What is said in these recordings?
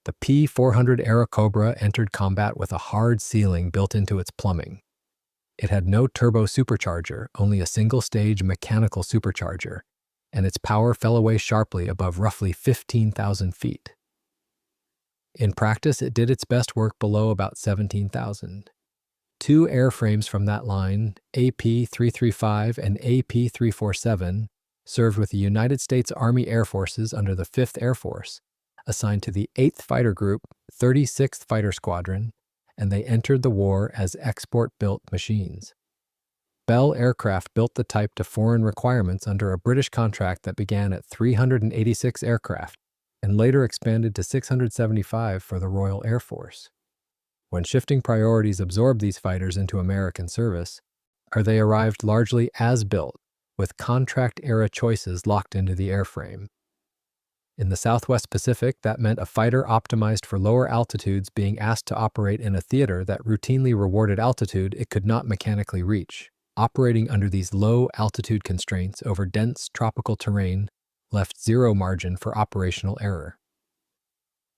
The P400 Airacobra entered combat with a hard ceiling built into its plumbing. It had no turbo supercharger, only a single-stage mechanical supercharger, and its power fell away sharply above roughly 15,000 feet. In practice, it did its best work below about 17,000. Two airframes from that line, AP-335 and AP-347, served with the United States Army Air Forces under the 5th Air Force, assigned to the 8th Fighter Group, 36th Fighter Squadron, and they entered the war as export-built machines. Bell Aircraft built the type to foreign requirements under a British contract that began at 386 aircraft and later expanded to 675 for the Royal Air Force. When shifting priorities absorbed these fighters into American service, they arrived largely as built, with contract-era choices locked into the airframe. In the Southwest Pacific, that meant a fighter optimized for lower altitudes being asked to operate in a theater that routinely rewarded altitude it could not mechanically reach. Operating under these low altitude constraints over dense tropical terrain left zero margin for operational error.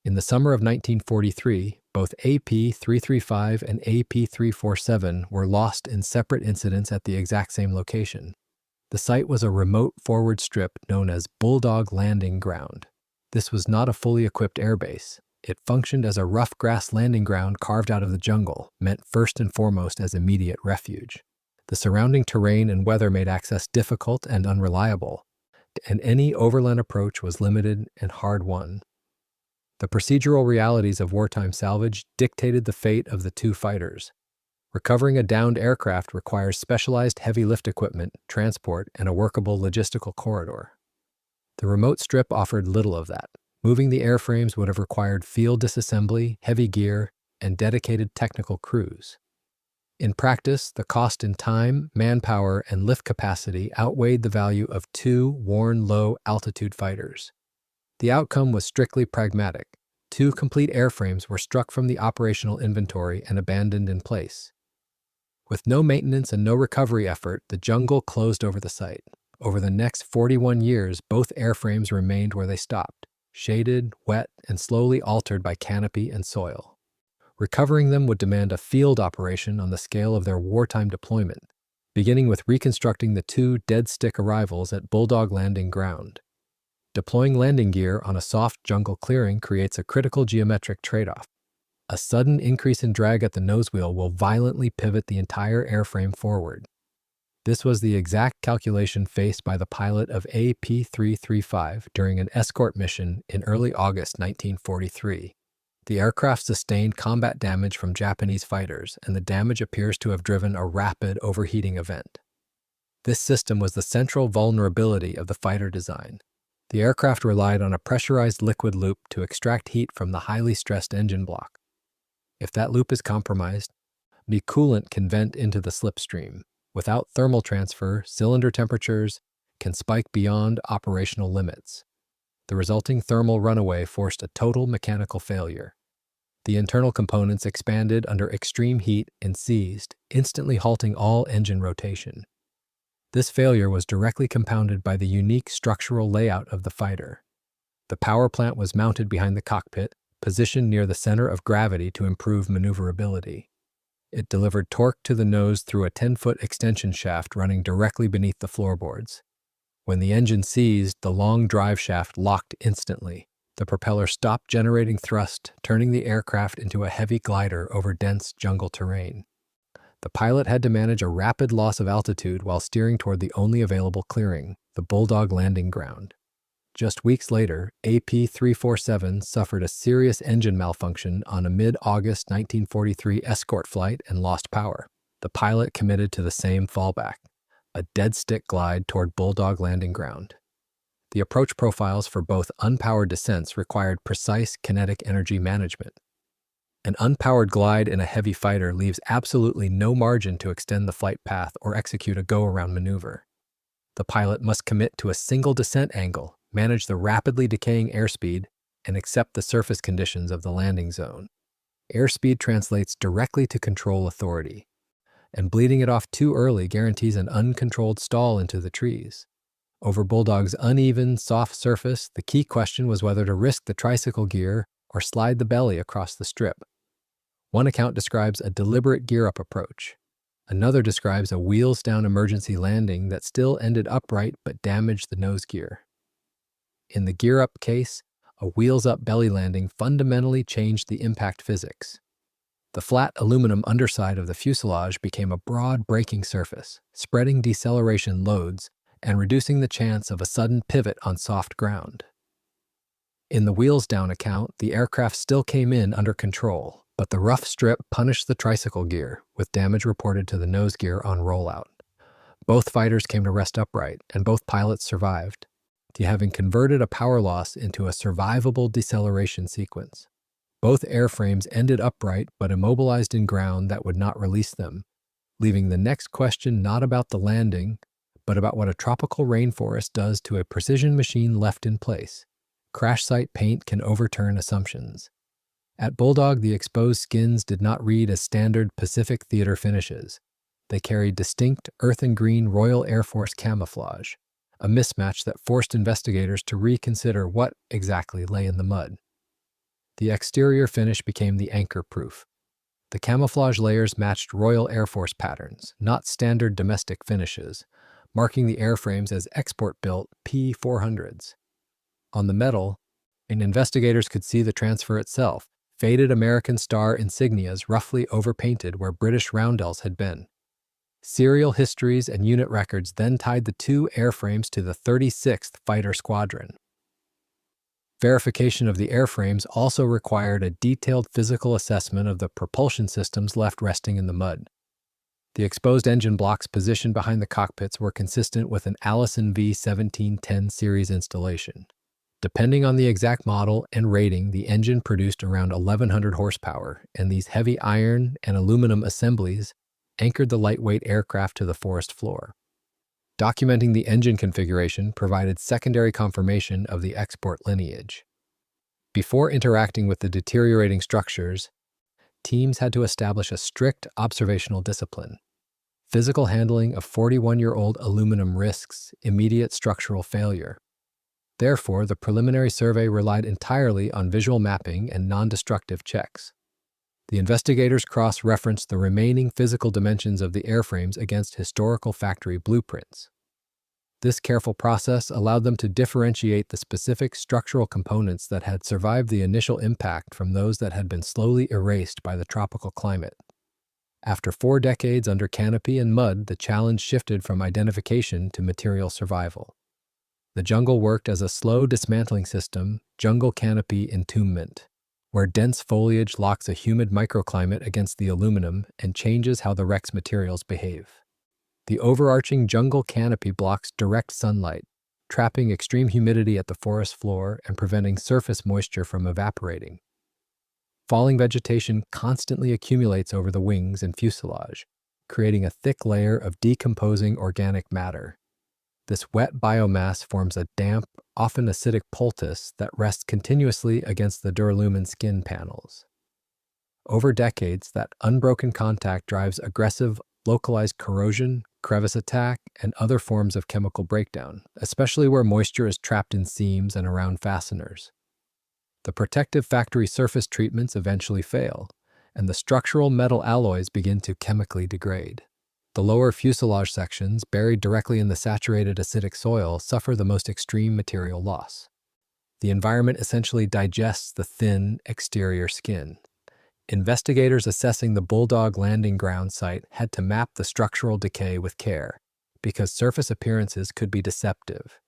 In the summer of 1943, both AP-335 and AP-347 were lost in separate incidents at the exact same location. The site was a remote forward strip known as Bulldog Landing Ground. This was not a fully equipped airbase. It functioned as a rough grass landing ground carved out of the jungle, meant first and foremost as immediate refuge. The surrounding terrain and weather made access difficult and unreliable, and any overland approach was limited and hard-won. The procedural realities of wartime salvage dictated the fate of the two fighters. Recovering a downed aircraft requires specialized heavy lift equipment, transport, and a workable logistical corridor. The remote strip offered little of that. Moving the airframes would have required field disassembly, heavy gear, and dedicated technical crews. In practice, the cost in time, manpower, and lift capacity outweighed the value of two worn low-altitude fighters. The outcome was strictly pragmatic. Two complete airframes were struck from the operational inventory and abandoned in place. With no maintenance and no recovery effort, the jungle closed over the site. Over the next 41 years, both airframes remained where they stopped, shaded, wet, and slowly altered by canopy and soil. Recovering them would demand a field operation on the scale of their wartime deployment, beginning with reconstructing the two dead-stick arrivals at Bulldog Landing Ground. Deploying landing gear on a soft jungle clearing creates a critical geometric trade-off. A sudden increase in drag at the nosewheel will violently pivot the entire airframe forward. This was the exact calculation faced by the pilot of AP-335 during an escort mission in early August 1943. The aircraft sustained combat damage from Japanese fighters, and the damage appears to have driven a rapid overheating event. This system was the central vulnerability of the fighter design. The aircraft relied on a pressurized liquid loop to extract heat from the highly stressed engine block. If that loop is compromised, the coolant can vent into the slipstream. Without thermal transfer, cylinder temperatures can spike beyond operational limits. The resulting thermal runaway forced a total mechanical failure. The internal components expanded under extreme heat and seized, instantly halting all engine rotation. This failure was directly compounded by the unique structural layout of the fighter. The power plant was mounted behind the cockpit, positioned near the center of gravity to improve maneuverability. It delivered torque to the nose through a 10-foot extension shaft running directly beneath the floorboards. When the engine seized, the long drive shaft locked instantly. The propeller stopped generating thrust, turning the aircraft into a heavy glider over dense jungle terrain. The pilot had to manage a rapid loss of altitude while steering toward the only available clearing, the Bulldog Landing Ground. Just weeks later, AP-347 suffered a serious engine malfunction on a mid-August 1943 escort flight and lost power. The pilot committed to the same fallback, a dead-stick glide toward Bulldog Landing Ground. The approach profiles for both unpowered descents required precise kinetic energy management. An unpowered glide in a heavy fighter leaves absolutely no margin to extend the flight path or execute a go-around maneuver. The pilot must commit to a single descent angle, manage the rapidly decaying airspeed, and accept the surface conditions of the landing zone. Airspeed translates directly to control authority, and bleeding it off too early guarantees an uncontrolled stall into the trees. Over Bulldog's uneven, soft surface, the key question was whether to risk the tricycle gear or slide the belly across the strip. One account describes a deliberate gear-up approach. Another describes a wheels-down emergency landing that still ended upright but damaged the nose gear. In the gear-up case, a wheels-up belly landing fundamentally changed the impact physics. The flat aluminum underside of the fuselage became a broad braking surface, spreading deceleration loads and reducing the chance of a sudden pivot on soft ground. In the wheels-down account, the aircraft still came in under control, but the rough strip punished the tricycle gear, with damage reported to the nose gear on rollout. Both fighters came to rest upright, and both pilots survived, having converted a power loss into a survivable deceleration sequence. Both airframes ended upright but immobilized in ground that would not release them, leaving the next question not about the landing, but about what a tropical rainforest does to a precision machine left in place. Crash site paint can overturn assumptions. At Bulldog, the exposed skins did not read as standard Pacific Theater finishes. They carried distinct earth and green Royal Air Force camouflage, a mismatch that forced investigators to reconsider what exactly lay in the mud. The exterior finish became the anchor proof. The camouflage layers matched Royal Air Force patterns, not standard domestic finishes, marking the airframes as export-built P400s. On the metal, investigators could see the transfer itself, faded American star insignias roughly overpainted where British roundels had been. Serial histories and unit records then tied the two airframes to the 36th Fighter Squadron. Verification of the airframes also required a detailed physical assessment of the propulsion systems left resting in the mud. The exposed engine blocks positioned behind the cockpits were consistent with an Allison V1710 series installation. Depending on the exact model and rating, the engine produced around 1,100 horsepower, and these heavy iron and aluminum assemblies anchored the lightweight aircraft to the forest floor. Documenting the engine configuration provided secondary confirmation of the export lineage. Before interacting with the deteriorating structures, teams had to establish a strict observational discipline. Physical handling of 41-year-old aluminum risks immediate structural failure. Therefore, the preliminary survey relied entirely on visual mapping and non-destructive checks. The investigators cross-referenced the remaining physical dimensions of the airframes against historical factory blueprints. This careful process allowed them to differentiate the specific structural components that had survived the initial impact from those that had been slowly erased by the tropical climate. After 4 decades under canopy and mud, the challenge shifted from identification to material survival. The jungle worked as a slow dismantling system, jungle canopy entombment, where dense foliage locks a humid microclimate against the aluminum and changes how the wreck's materials behave. The overarching jungle canopy blocks direct sunlight, trapping extreme humidity at the forest floor and preventing surface moisture from evaporating. Falling vegetation constantly accumulates over the wings and fuselage, creating a thick layer of decomposing organic matter. This wet biomass forms a damp, often acidic poultice that rests continuously against the duralumin skin panels. Over decades, that unbroken contact drives aggressive, localized corrosion, crevice attack, and other forms of chemical breakdown, especially where moisture is trapped in seams and around fasteners. The protective factory surface treatments eventually fail, and the structural metal alloys begin to chemically degrade. The lower fuselage sections, buried directly in the saturated acidic soil, suffer the most extreme material loss. The environment essentially digests the thin, exterior skin. Investigators assessing the Bulldog Landing Ground site had to map the structural decay with care, because surface appearances could be deceptive.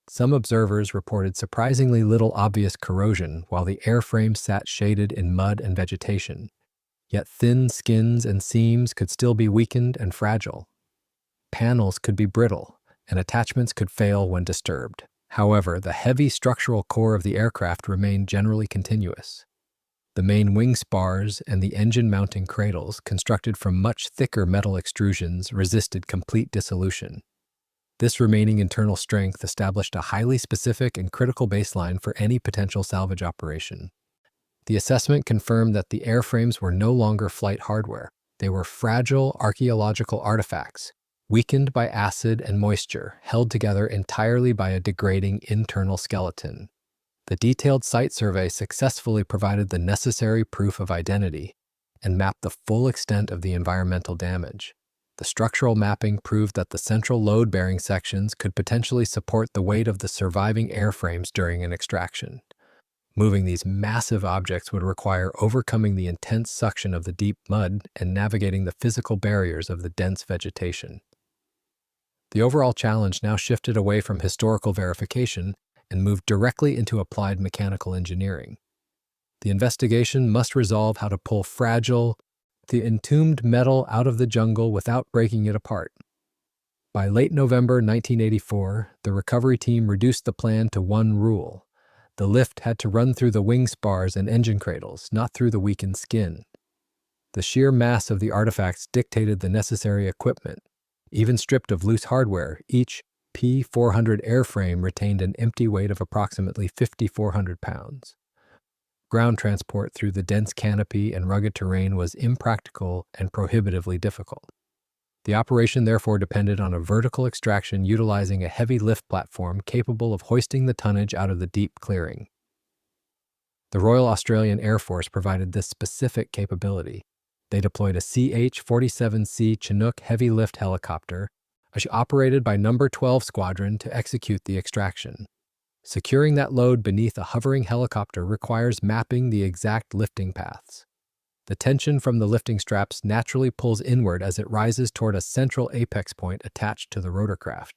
Some observers reported surprisingly little obvious corrosion while the airframe sat shaded in mud and vegetation. Yet thin skins and seams could still be weakened and fragile. Panels could be brittle, and attachments could fail when disturbed. However, the heavy structural core of the aircraft remained generally continuous. The main wing spars and the engine mounting cradles, constructed from much thicker metal extrusions, resisted complete dissolution. This remaining internal strength established a highly specific and critical baseline for any potential salvage operation. The assessment confirmed that the airframes were no longer flight hardware. They were fragile archaeological artifacts, weakened by acid and moisture, held together entirely by a degrading internal skeleton. The detailed site survey successfully provided the necessary proof of identity and mapped the full extent of the environmental damage. The structural mapping proved that the central load-bearing sections could potentially support the weight of the surviving airframes during an extraction. Moving these massive objects would require overcoming the intense suction of the deep mud and navigating the physical barriers of the dense vegetation. The overall challenge now shifted away from historical verification and moved directly into applied mechanical engineering. The investigation must resolve how to pull the entombed metal out of the jungle without breaking it apart. By late November 1984, the recovery team reduced the plan to one rule. The lift had to run through the wing spars and engine cradles, not through the weakened skin. The sheer mass of the artifacts dictated the necessary equipment. Even stripped of loose hardware, each P400 airframe retained an empty weight of approximately 5,400 pounds. Ground transport through the dense canopy and rugged terrain was impractical and prohibitively difficult. The operation therefore depended on a vertical extraction utilizing a heavy lift platform capable of hoisting the tonnage out of the deep clearing. The Royal Australian Air Force provided this specific capability. They deployed a CH-47C Chinook heavy lift helicopter, operated by No. 12 Squadron, to execute the extraction. Securing that load beneath a hovering helicopter requires mapping the exact lifting paths. The tension from the lifting straps naturally pulls inward as it rises toward a central apex point attached to the rotorcraft.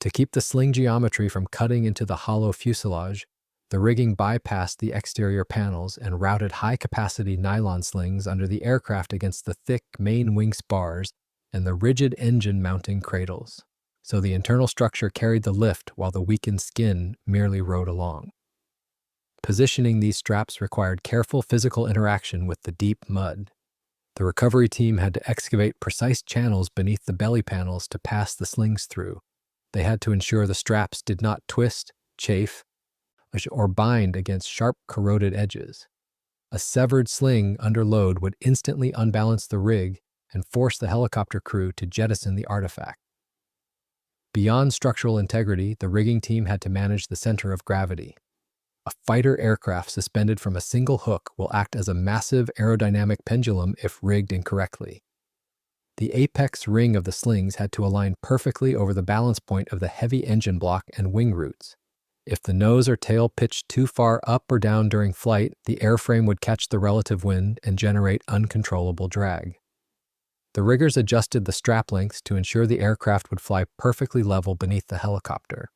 To keep the sling geometry from cutting into the hollow fuselage, the rigging bypassed the exterior panels and routed high-capacity nylon slings under the aircraft against the thick main wing spars and the rigid engine mounting cradles, so the internal structure carried the lift while the weakened skin merely rode along. Positioning these straps required careful physical interaction with the deep mud. The recovery team had to excavate precise channels beneath the belly panels to pass the slings through. They had to ensure the straps did not twist, chafe, or bind against sharp, corroded edges. A severed sling under load would instantly unbalance the rig and force the helicopter crew to jettison the artifact. Beyond structural integrity, the rigging team had to manage the center of gravity. A fighter aircraft suspended from a single hook will act as a massive aerodynamic pendulum if rigged incorrectly. The apex ring of the slings had to align perfectly over the balance point of the heavy engine block and wing roots. If the nose or tail pitched too far up or down during flight, the airframe would catch the relative wind and generate uncontrollable drag. The riggers adjusted the strap lengths to ensure the aircraft would fly perfectly level beneath the helicopter.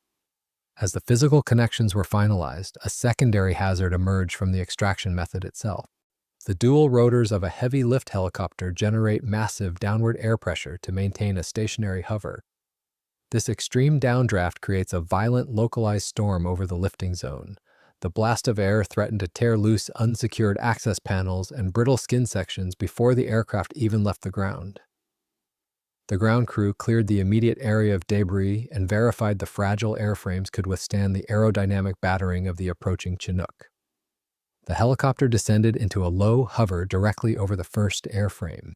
As the physical connections were finalized, a secondary hazard emerged from the extraction method itself. The dual rotors of a heavy lift helicopter generate massive downward air pressure to maintain a stationary hover. This extreme downdraft creates a violent localized storm over the lifting zone. The blast of air threatened to tear loose unsecured access panels and brittle skin sections before the aircraft even left the ground. The ground crew cleared the immediate area of debris and verified the fragile airframes could withstand the aerodynamic battering of the approaching Chinook. The helicopter descended into a low hover directly over the first airframe.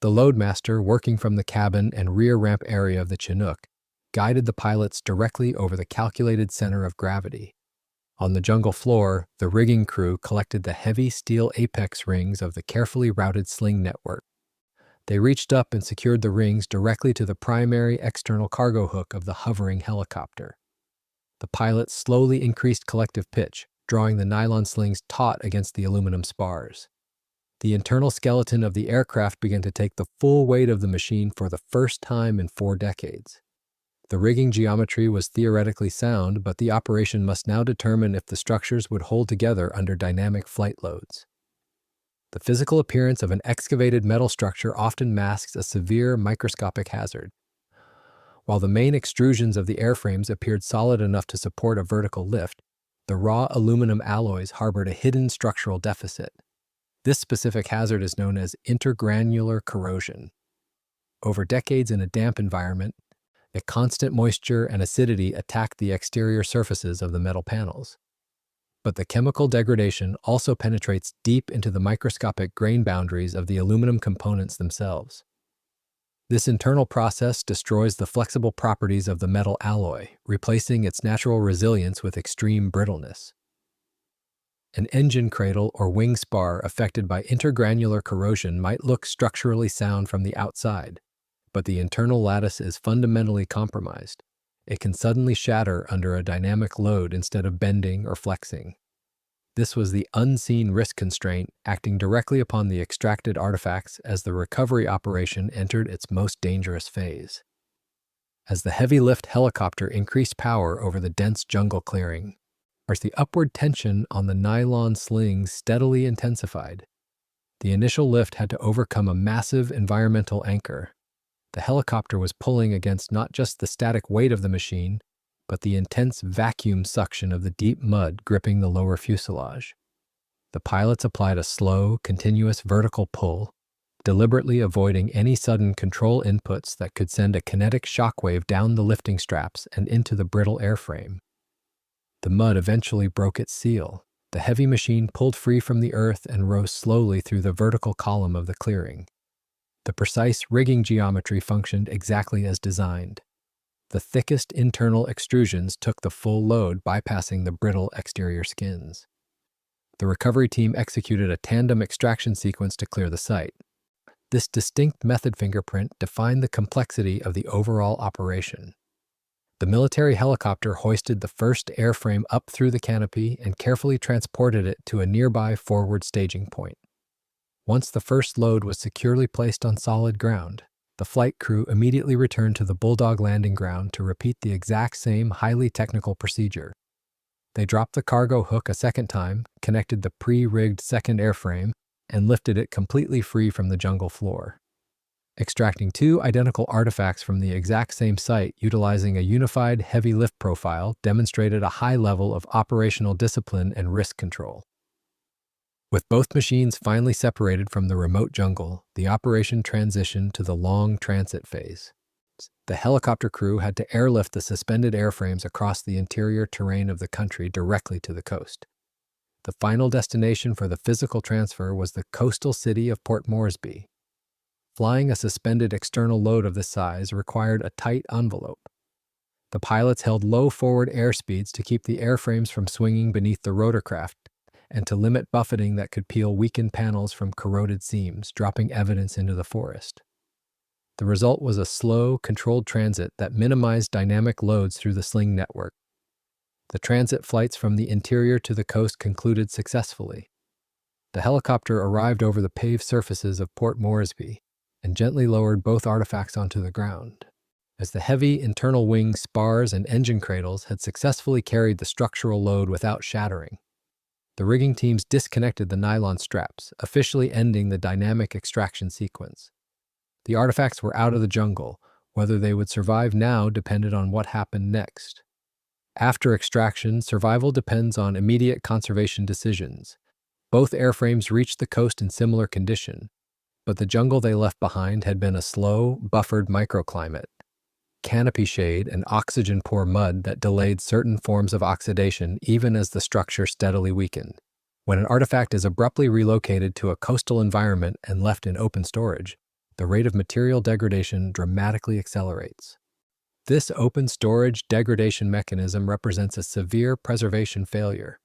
The loadmaster, working from the cabin and rear ramp area of the Chinook, guided the pilots directly over the calculated center of gravity. On the jungle floor, the rigging crew collected the heavy steel apex rings of the carefully routed sling network. They reached up and secured the rings directly to the primary external cargo hook of the hovering helicopter. The pilots slowly increased collective pitch, drawing the nylon slings taut against the aluminum spars. The internal skeleton of the aircraft began to take the full weight of the machine for the first time in 4 decades. The rigging geometry was theoretically sound, but the operation must now determine if the structures would hold together under dynamic flight loads. The physical appearance of an excavated metal structure often masks a severe microscopic hazard. While the main extrusions of the airframes appeared solid enough to support a vertical lift, the raw aluminum alloys harbored a hidden structural deficit. This specific hazard is known as intergranular corrosion. Over decades in a damp environment, the constant moisture and acidity attack the exterior surfaces of the metal panels. But the chemical degradation also penetrates deep into the microscopic grain boundaries of the aluminum components themselves. This internal process destroys the flexible properties of the metal alloy, replacing its natural resilience with extreme brittleness. An engine cradle or wing spar affected by intergranular corrosion might look structurally sound from the outside, but the internal lattice is fundamentally compromised. It can suddenly shatter under a dynamic load instead of bending or flexing. This was the unseen risk constraint acting directly upon the extracted artifacts as the recovery operation entered its most dangerous phase. As the heavy-lift helicopter increased power over the dense jungle clearing, as the upward tension on the nylon slings steadily intensified, the initial lift had to overcome a massive environmental anchor. The helicopter was pulling against not just the static weight of the machine, but the intense vacuum suction of the deep mud gripping the lower fuselage. The pilots applied a slow, continuous vertical pull, deliberately avoiding any sudden control inputs that could send a kinetic shockwave down the lifting straps and into the brittle airframe. The mud eventually broke its seal. The heavy machine pulled free from the earth and rose slowly through the vertical column of the clearing. The precise rigging geometry functioned exactly as designed. The thickest internal extrusions took the full load, bypassing the brittle exterior skins. The recovery team executed a tandem extraction sequence to clear the site. This distinct method fingerprint defined the complexity of the overall operation. The military helicopter hoisted the first airframe up through the canopy and carefully transported it to a nearby forward staging point. Once the first load was securely placed on solid ground, the flight crew immediately returned to the Bulldog Landing Ground to repeat the exact same highly technical procedure. They dropped the cargo hook a second time, connected the pre-rigged second airframe, and lifted it completely free from the jungle floor. Extracting two identical artifacts from the exact same site utilizing a unified heavy lift profile demonstrated a high level of operational discipline and risk control. With both machines finally separated from the remote jungle, the operation transitioned to the long transit phase. The helicopter crew had to airlift the suspended airframes across the interior terrain of the country directly to the coast. The final destination for the physical transfer was the coastal city of Port Moresby. Flying a suspended external load of this size required a tight envelope. The pilots held low forward airspeeds to keep the airframes from swinging beneath the rotorcraft and to limit buffeting that could peel weakened panels from corroded seams, dropping evidence into the forest. The result was a slow, controlled transit that minimized dynamic loads through the sling network. The transit flights from the interior to the coast concluded successfully. The helicopter arrived over the paved surfaces of Port Moresby and gently lowered both artifacts onto the ground. As the heavy internal wing spars and engine cradles had successfully carried the structural load without shattering, the rigging teams disconnected the nylon straps, officially ending the dynamic extraction sequence. The artifacts were out of the jungle. Whether they would survive now depended on what happened next. After extraction, survival depends on immediate conservation decisions. Both airframes reached the coast in similar condition, but the jungle they left behind had been a slow, buffered microclimate, canopy shade, and oxygen-poor mud that delayed certain forms of oxidation even as the structure steadily weakened. When an artifact is abruptly relocated to a coastal environment and left in open storage, the rate of material degradation dramatically accelerates. This open storage degradation mechanism represents a severe preservation failure.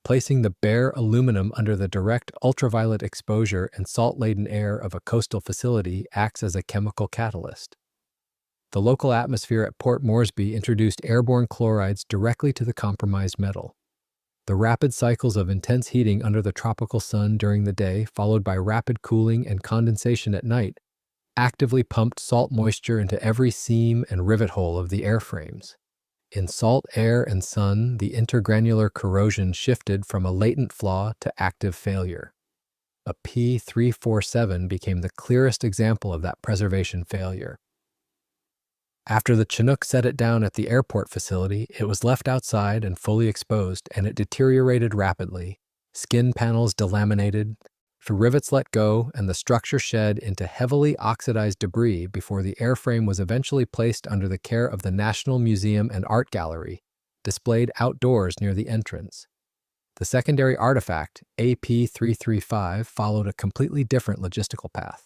Placing the bare aluminum under the direct ultraviolet exposure and salt-laden air of a coastal facility acts as a chemical catalyst. The local atmosphere at Port Moresby introduced airborne chlorides directly to the compromised metal. The rapid cycles of intense heating under the tropical sun during the day, followed by rapid cooling and condensation at night, actively pumped salt moisture into every seam and rivet hole of the airframes. In salt air and sun, the intergranular corrosion shifted from a latent flaw to active failure. A P347 became the clearest example of that preservation failure. After the Chinook set it down at the airport facility, it was left outside and fully exposed, and it deteriorated rapidly. Skin panels delaminated, the rivets let go, and the structure shed into heavily oxidized debris before the airframe was eventually placed under the care of the National Museum and Art Gallery, displayed outdoors near the entrance. The secondary artifact, AP335, followed a completely different logistical path.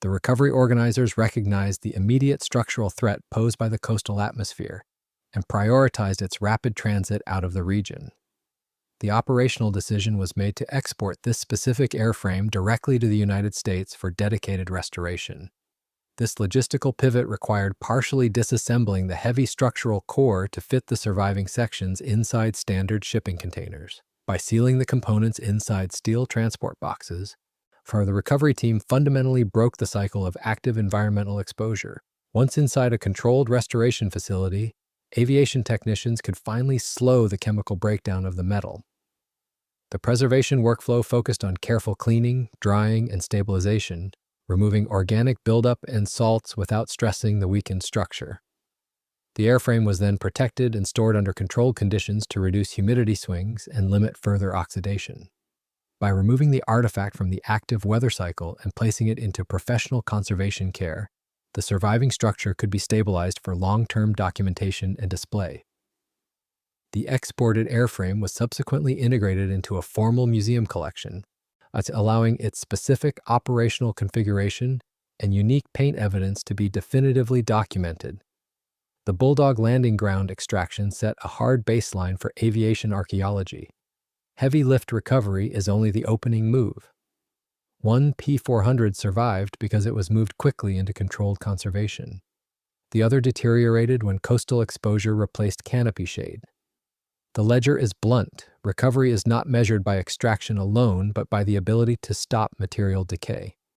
The recovery organizers recognized the immediate structural threat posed by the coastal atmosphere and prioritized its rapid transit out of the region. The operational decision was made to export this specific airframe directly to the United States for dedicated restoration. This logistical pivot required partially disassembling the heavy structural core to fit the surviving sections inside standard shipping containers. By sealing the components inside steel transport boxes, the recovery team fundamentally broke the cycle of active environmental exposure. Once inside a controlled restoration facility, aviation technicians could finally slow the chemical breakdown of the metal. The preservation workflow focused on careful cleaning, drying, and stabilization, removing organic buildup and salts without stressing the weakened structure. The airframe was then protected and stored under controlled conditions to reduce humidity swings and limit further oxidation. By removing the artifact from the active weather cycle and placing it into professional conservation care, the surviving structure could be stabilized for long-term documentation and display. The exported airframe was subsequently integrated into a formal museum collection, allowing its specific operational configuration and unique paint evidence to be definitively documented. The Bulldog Landing Ground extraction set a hard baseline for aviation archaeology. Heavy lift recovery is only the opening move. One P400 survived because it was moved quickly into controlled conservation. The other deteriorated when coastal exposure replaced canopy shade. The ledger is blunt. Recovery is not measured by extraction alone, but by the ability to stop material decay.